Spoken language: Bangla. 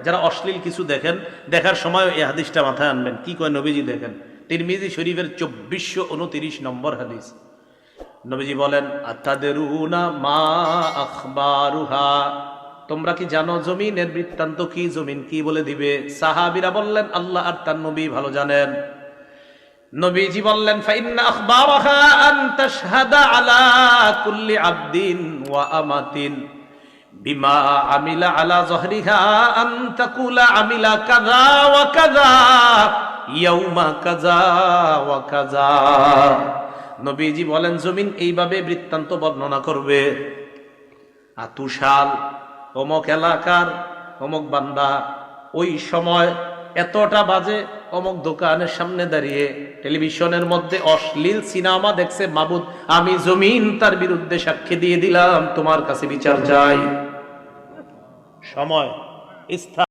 যারা অশ্লীল কিছু দেখেন, দেখার সময় এই হাদিসটা মাথায় আনবেন। কি কয় নবীজি দেখেন, তিরমিজি শরীফের 2429 নম্বর হাদিস। নবীজি বলেন, আতাদরুনা মা আখবারুহা, তোমরা কি জানো জমিনের বৃত্তান্ত কি, জমিন কি বলে দিবে? সাহাবীরা বললেন, আল্লাহ আর তার নবী ভালো জানেন। নবীজি বললেন, ফাইন্না আখবারাহা আন তাশহাদা আলা কুল্লি আবদিন ওয়া আমাতিন বিমা আমিলা আলা যহরিহা আন তাকুলা আমিলা কাযা ওয়া কাযা ইয়াউমা কাযা ওয়া কাযা। নবীজি বলেন, জমিন এইভাবে বৃত্তান্ত বর্ণনা করবে, আতুশাল অমুক এলাকার অমুক বান্দা ওই সময় এতটা বাজে অমুক দোকানের সামনে দাঁড়িয়ে টেলিভিশনের মধ্যে অশ্লীল সিনেমা দেখছে, মাবুদ আমি জমিন তার বিরুদ্ধে সাক্ষী দিয়ে দিলাম, তোমার কাছে বিচার চাই। সময়, স্থান